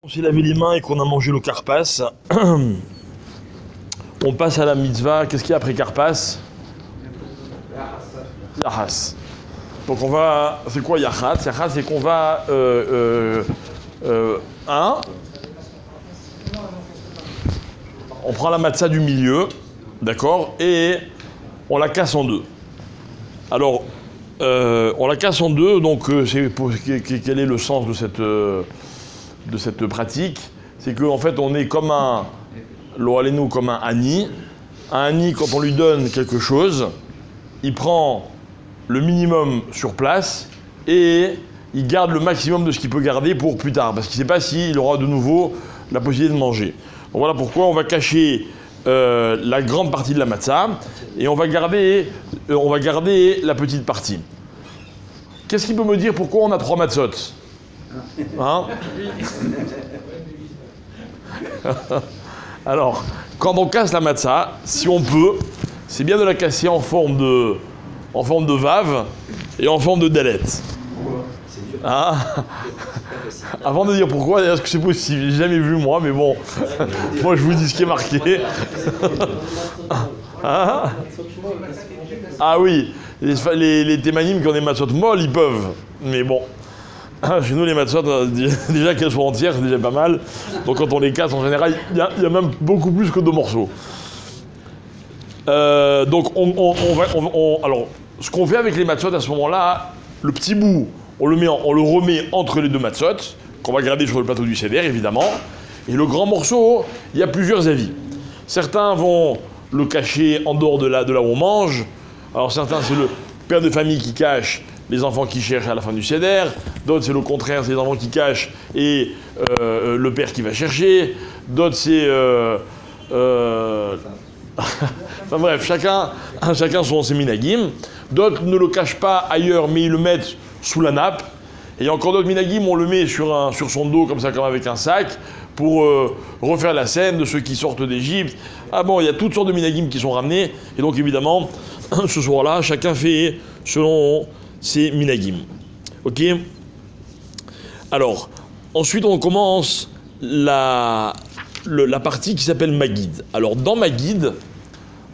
On s'est lavé les mains et qu'on a mangé le karpas, on passe à la mitzvah. Qu'est-ce qu'il y a après karpas? Yachas. Donc on va... C'est quoi yachas? Yachas, c'est qu'on va... on prend la matzah du milieu, d'accord, et on la casse en deux. Alors, on la casse en deux, donc quel est le sens de cette pratique? C'est qu'en fait, on est comme un... Lo alenu, comme un ani. Un ani, quand on lui donne quelque chose, il prend le minimum sur place et il garde le maximum de ce qu'il peut garder pour plus tard, parce qu'il ne sait pas s'il aura de nouveau la possibilité de manger. Donc voilà pourquoi on va cacher la grande partie de la matzah et on va garder la petite partie. Qu'est-ce qu'il peut me dire pourquoi on a 3 matzot? Hein? Alors, quand on casse la matzah, si on peut, c'est bien de la casser en forme de vave et en forme de dalet. Hein? Avant de dire pourquoi, est-ce que c'est possible? J'ai jamais vu moi, mais bon, moi je vous dis ce qui est marqué. Hein? Ah oui, les témanim qui ont des matzot molles, ils peuvent, mais bon. Chez nous, les matzot, déjà qu'elles soient entières, c'est déjà pas mal. Donc quand on les casse, en général, il y a même beaucoup plus que 2 morceaux. Donc alors, ce qu'on fait avec les matzot à ce moment-là, le petit bout, on le remet entre les 2 matzot, qu'on va garder sur le plateau du seder, évidemment. Et le grand morceau, il y a plusieurs avis. Certains vont le cacher en dehors de là où on mange. Alors certains, c'est le père de famille qui cache les enfants qui cherchent à la fin du seder. D'autres, c'est le contraire, c'est les enfants qui cachent et le père qui va chercher. D'autres, c'est... enfin bref, chacun ses minagim. D'autres ne le cachent pas ailleurs, mais ils le mettent sous la nappe. Et il y a encore d'autres minagim, on le met sur son dos, comme ça, comme avec un sac, pour refaire la scène de ceux qui sortent d'Égypte. Ah bon, il y a toutes sortes de minagim qui sont ramenés. Et donc, évidemment, ce soir-là, chacun fait selon ses minagim. Ok? Alors, ensuite, on commence la partie qui s'appelle Maguid. Alors, dans Maguid,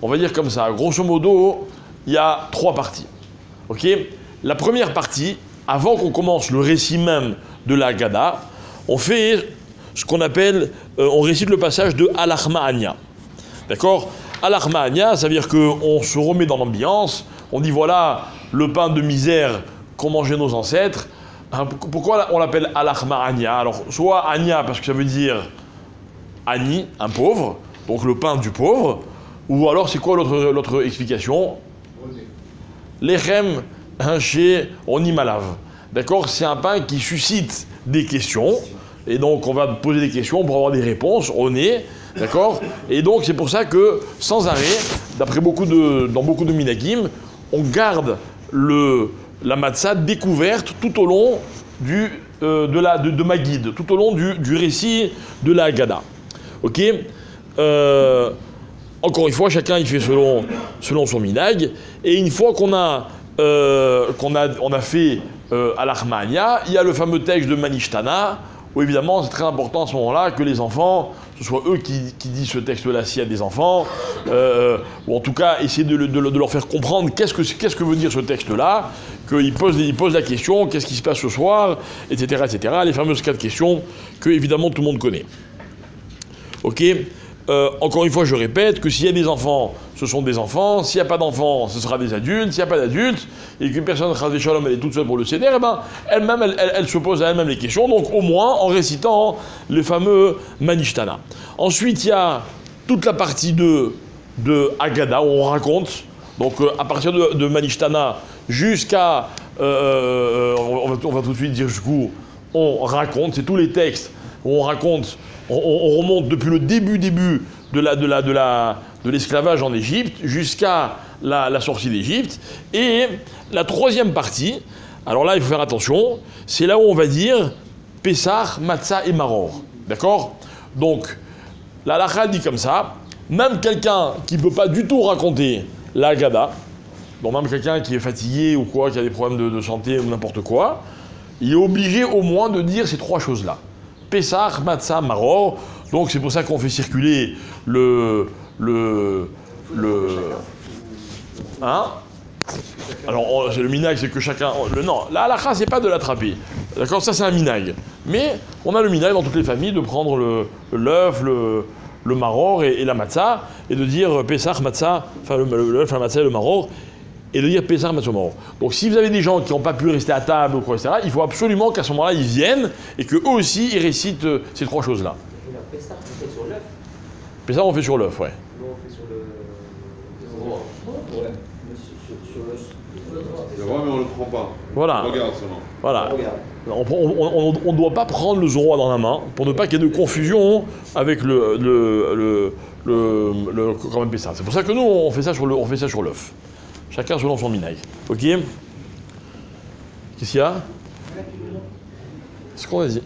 on va dire comme ça, grosso modo, il y a 3 parties. Ok? La première partie, avant qu'on commence le récit même de la Haggadah, on fait ce qu'on appelle, on récite le passage de Al-Achma Anya. D'accord? Al-Achma Anya, ça veut dire qu'on se remet dans l'ambiance, on dit voilà le pain de misère qu'ont mangé nos ancêtres. Pourquoi on l'appelle Al-Achma Anya? Alors, soit Anya parce que ça veut dire Ani, un pauvre, donc le pain du pauvre, ou alors c'est quoi l'autre explication? Lechem chez Onimalav. D'accord? C'est un pain qui suscite des questions, et donc on va poser des questions pour avoir des réponses, on est, d'accord? Et donc c'est pour ça que, sans arrêt, dans beaucoup de minagim, on garde la matzah découverte tout au long de Maguid, tout au long du récit de la Haggadah. Ok? Encore une fois, chacun il fait selon son minag, et une fois qu'on a fait Al-Achma Anya, il y a le fameux texte de Manishtana, où évidemment c'est très important à ce moment-là que les enfants, ce soit eux qui disent ce texte-là s'il y a des enfants, ou en tout cas essayer de leur faire comprendre qu'est-ce que veut dire ce texte-là, qu'ils posent la question, qu'est-ce qui se passe ce soir, etc., etc., les fameuses 4 questions que évidemment tout le monde connaît. Ok? Encore une fois, je répète que s'il y a des enfants, ce sont des enfants. S'il n'y a pas d'enfants, ce sera des adultes. S'il n'y a pas d'adultes, et qu'une personne, Chas v'Shalom, elle est toute seule pour le céder, eh ben, elle-même, elle se pose à elle-même les questions. Donc, au moins, en récitant le fameux Manishtana. Ensuite, il y a toute la partie de Haggadah, où on raconte. Donc, à partir de Manishtana jusqu'à... on va tout de suite dire jusqu'où on raconte. C'est tous les textes où on raconte... On remonte depuis le début de l'esclavage en Égypte jusqu'à la sortie d'Égypte. Et la 3e partie, alors là il faut faire attention, c'est là où on va dire Pessah, Matzah et Maror. D'accord? Donc, la halakha dit comme ça, même quelqu'un qui ne peut pas du tout raconter la Haggadah, donc même quelqu'un qui est fatigué ou quoi, qui a des problèmes de santé ou n'importe quoi, il est obligé au moins de dire ces 3 choses-là. Pessah, Matzah, Maror. Donc c'est pour ça qu'on fait circuler hein? Alors le minag, c'est que chacun... non, la halakha, c'est pas de l'attraper. D'accord, ça c'est un minag. Mais on a le minag dans toutes les familles de prendre l'œuf, le maror et la matzah, et de dire Pessah, matzah, enfin l'œuf, la matzah et le maror, et de dire Pessah, matzah, maror. Donc si vous avez des gens qui n'ont pas pu rester à table ou quoi, etc., il faut absolument qu'à ce moment-là, ils viennent, et qu'eux aussi, ils récitent ces trois choses-là. Et la Pessah, on fait sur l'œuf. Pessah, on fait sur l'œuf, ouais. Nous, on fait sur le... Ouais. Sur l'œuf. C'est vrai, mais on ne le prend pas. Voilà. On regarde seulement. Voilà. Regarde. On ne doit pas prendre le zoroa dans la main pour ne pas qu'il y ait de confusion avec quand même Pessah. C'est pour ça que nous on fait ça sur l'œuf. Chacun selon son minaï. Ok. Qu'est-ce qu'il y a? C'est ce qu'on a dit.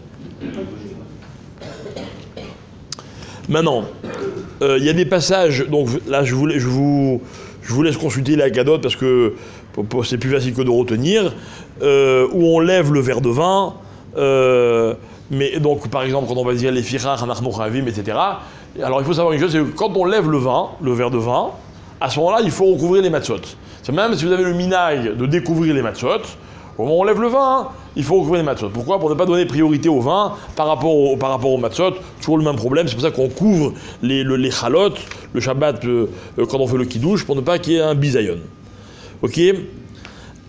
Maintenant, il y a des passages. Donc là, je vous laisse consulter la Haggadot parce que c'est plus facile que de retenir. Où on lève le verre de vin, mais donc par exemple quand on va dire les firach, anachnu chavim, etc. Alors il faut savoir une chose, c'est que quand on lève le verre de vin, à ce moment-là il faut recouvrir les matzot. C'est même si vous avez le minag de découvrir les matzot, au moment où on lève le vin, il faut recouvrir les matzot. Pourquoi? Pour ne pas donner priorité au vin par rapport aux matzot. Toujours le même problème, c'est pour ça qu'on couvre les chalot, le Shabbat quand on fait le kiddush, pour ne pas qu'il y ait un bisayon. Ok?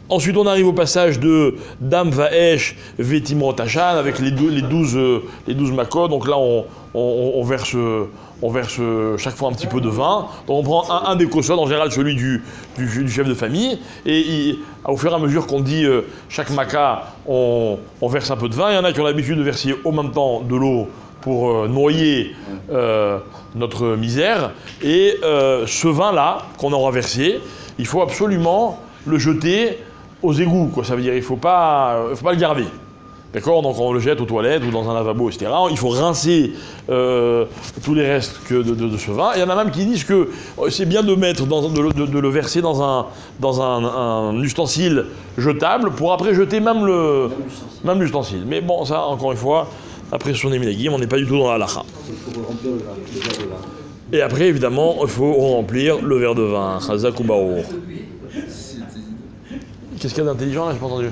Ensuite, on arrive au passage de Dam Vaesh Vetimrot Hashan avec les 12 makot. Donc là, on verse chaque fois un petit peu de vin. Donc on prend un des kosod, en général celui du chef de famille. Et au fur et à mesure qu'on dit chaque maca, on verse un peu de vin. Il y en a qui ont l'habitude de verser au même temps de l'eau pour noyer notre misère. Et ce vin-là qu'on aura versé, il faut absolument le jeter aux égouts, quoi. Ça veut dire il faut pas le garder. D'accord? Donc on le jette aux toilettes ou dans un lavabo, etc. Il faut rincer tous les restes de ce vin. Et il y en a même qui disent que c'est bien de le verser dans un ustensile jetable pour après jeter même l'ustensile. Mais bon, ça, encore une fois, après son éminagim, on n'est pas du tout dans la halakha. Et après, évidemment, il faut remplir le verre de vin. Chazak ou baour. Qu'est-ce qu'il y a d'intelligent là? J'ai pas entendu.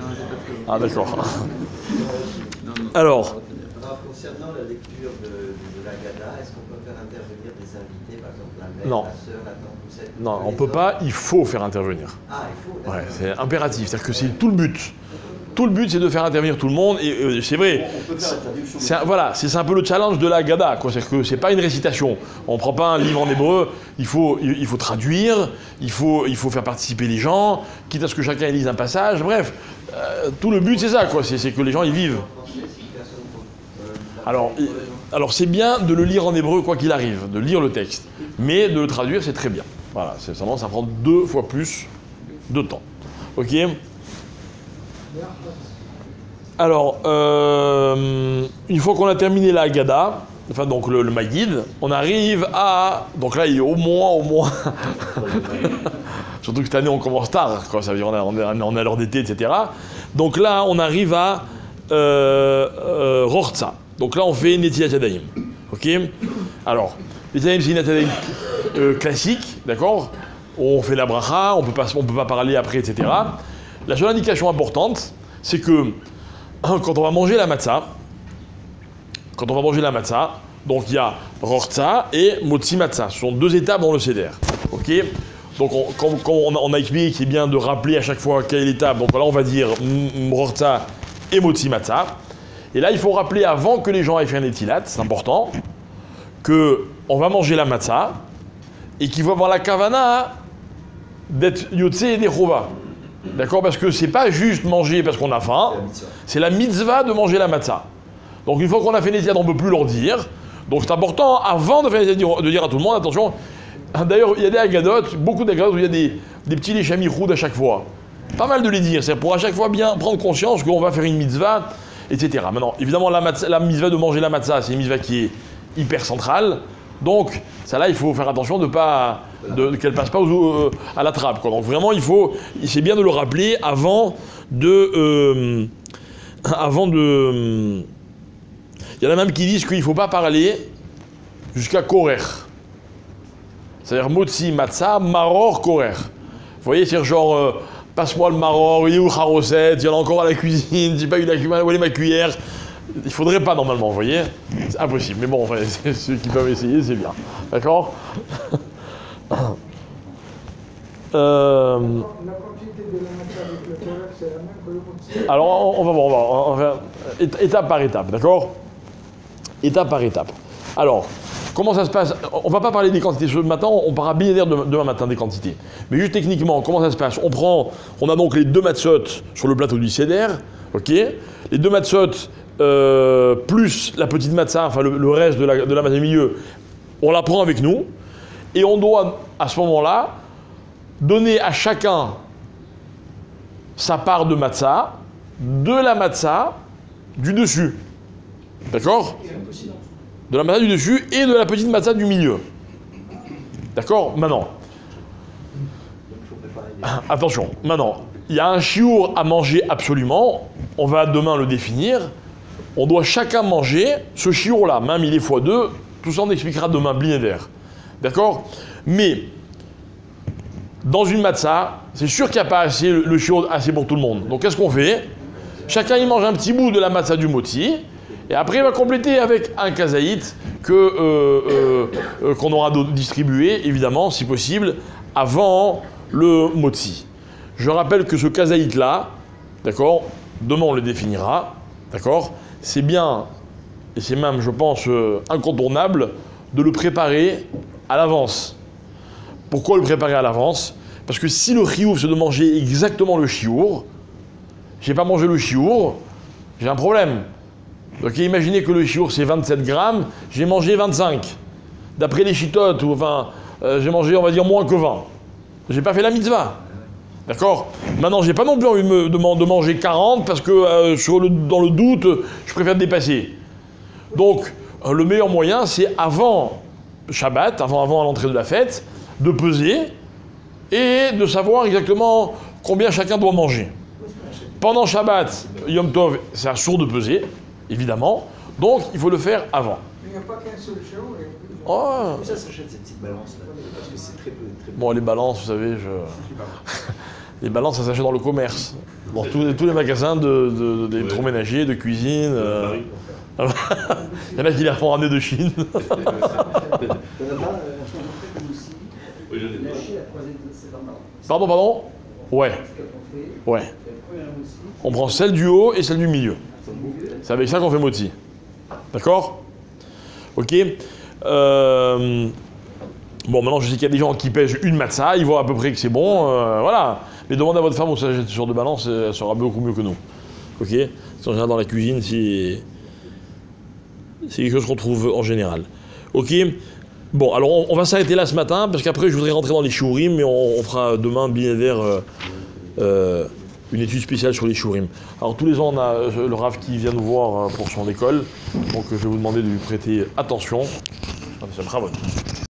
Ah d'accord. Alors. Concernant la lecture de la Haggadah, est-ce qu'on peut faire intervenir des invités, par exemple la mère, Non. la sœur, la tante ou cette... Non, on peut pas, il faut faire intervenir. Ah, il faut. Ouais, c'est impératif, c'est-à-dire que c'est tout le but. Tout le but, c'est de faire intervenir tout le monde, et c'est vrai. Voilà, c'est un peu le challenge de la Haggadah, quoi. C'est-à-dire que c'est pas une récitation. On prend pas un livre en hébreu, il faut traduire, il faut faire participer les gens, quitte à ce que chacun lise un passage. Bref, tout le but c'est ça, quoi. C'est que les gens y vivent. Alors c'est bien de le lire en hébreu quoi qu'il arrive, de lire le texte, mais de le traduire c'est très bien. Voilà, ça prend 2 fois plus de temps. Ok. Alors, une fois qu'on a terminé la Haggadah, enfin donc le Maggid, on arrive à... Donc là, il est au moins... Surtout que cette année, on commence tard, quoi. Ça veut dire on est à l'heure d'été, etc. Donc là, on arrive à Rortza. Donc là, on fait Netilat Yadayim. Ok. Alors, Netilat Yadayim, c'est une Netilat Yadayim classique, d'accord. On fait la bracha, on peut pas parler après, etc. La seule indication importante, c'est que quand on va manger la matzah, donc il y a Rortza et Motzi Matzah. Ce sont 2 étapes dans le Seder. Ok. Donc on a expliqué qu'il est bien de rappeler à chaque fois quelle étape. Donc là on va dire Rortza et Motzi Matzah. Et là il faut rappeler avant que les gens aient fait un étilat, c'est important, qu'on va manger la matzah et qu'il va avoir la kavana d'être Yotze et Nechova. D'accord? Parce que c'est pas juste manger parce qu'on a faim, c'est la mitzvah de manger la matzah. Donc une fois qu'on a fait l'étiad, on ne peut plus leur dire. Donc c'est important, avant de faire l'étiad, de dire à tout le monde, attention. D'ailleurs, il y a des Haggadot, beaucoup d'Haggadot où il y a des petits léchamichoud à chaque fois. Pas mal de les dire, c'est pour à chaque fois bien prendre conscience qu'on va faire une mitzvah, etc. Maintenant, évidemment, la mitzvah de manger la matzah, c'est une mitzvah qui est hyper centrale. Donc, ça là, il faut faire attention qu'elle passe pas à la trappe, quoi. Donc vraiment, c'est bien de le rappeler avant de... Il Il y en a même qui disent qu'il ne faut pas parler jusqu'à korer. C'est-à-dire motzi, matzah, maror, korer. Vous voyez, c'est genre, passe-moi le maror, il est où la recette, il y en a encore à la cuisine, j'ai pas eu la cuisine, où est ma cuillère. Il faudrait pas normalement, vous voyez. C'est impossible, mais bon, enfin, ceux qui peuvent essayer, c'est bien. D'accord. La quantité de la matière avec le korer, c'est la même que le motzi. Alors, on va voir, on va étape par étape, d'accord? Étape par étape. Alors, comment ça se passe? On va pas parler des quantités ce matin, on parlera bien demain matin des quantités. Mais juste techniquement, comment ça se passe? On a donc les 2 matzot sur le plateau du seder, ok? Les 2 matzot plus la petite matzah, enfin le reste de la matzah du milieu, on la prend avec nous, et on doit, à ce moment-là, donner à chacun sa part de matzah, de la matzah du dessus. D'accord? De la matzah du dessus et de la petite matzah du milieu. D'accord? Maintenant. Attention, maintenant. Il y a un chiour à manger absolument. On va demain le définir. On doit chacun manger ce chiour-là. Même il est x2. Tout ça on expliquera demain, blinéder. D'accord? Mais, dans une matzah, c'est sûr qu'il n'y a pas assez, le chiour assez pour tout le monde. Donc qu'est-ce qu'on fait? Chacun il mange un petit bout de la matzah du moti. Et après, il va compléter avec un kazaït qu'on aura distribué, évidemment, si possible, avant le motzi. Je rappelle que ce kazaït-là, d'accord, demain on le définira, d'accord, c'est bien, et c'est même, je pense, incontournable, de le préparer à l'avance. Pourquoi le préparer à l'avance? Parce que si le chiour, c'est de manger exactement le chiour, j'ai pas mangé le chiour, j'ai un problème. Donc imaginez que le chiour c'est 27 grammes, j'ai mangé 25. D'après les chitotes, j'ai mangé on va dire moins que 20. J'ai pas fait la mitzvah. D'accord? Maintenant j'ai pas non plus envie de manger 40 parce que dans le doute, je préfère dépasser. Donc le meilleur moyen c'est avant Shabbat, avant l'entrée de la fête, de peser et de savoir exactement combien chacun doit manger. Pendant Shabbat, Yom Tov, c'est un sourd de peser. Évidemment, donc il faut le faire avant. Mais il n'y a pas qu'un seul chiour. Oh. Ça s'achète cette petite balance là, parce que c'est très peu. Bon, les balances, vous savez, les balances, ça s'achète dans le commerce. Dans tous les magasins d'électroménager, de cuisine. Il y en a qui les font ramener de Chine. T'en as pas Oui, je l'ai pas. Pardon? Ouais. On prend celle du haut et celle du milieu. C'est avec ça qu'on fait moti. D'accord? Ok. Bon, maintenant je sais qu'il y a des gens qui pèsent une matzah, ils voient à peu près que c'est bon, voilà. Mais demandez à votre femme où ça jette sur de balance, elle saura beaucoup mieux que nous. Ok? Si on regarde dans la cuisine, c'est quelque chose qu'on trouve en général. Ok? Bon, alors on va s'arrêter là ce matin, parce qu'après je voudrais rentrer dans les shiurim, mais on fera demain, blinéder, une étude spéciale sur les shiurim. Alors tous les ans, on a le Rav qui vient nous voir pour son école, donc je vais vous demander de lui prêter attention. Ah, mais c'est un bravo.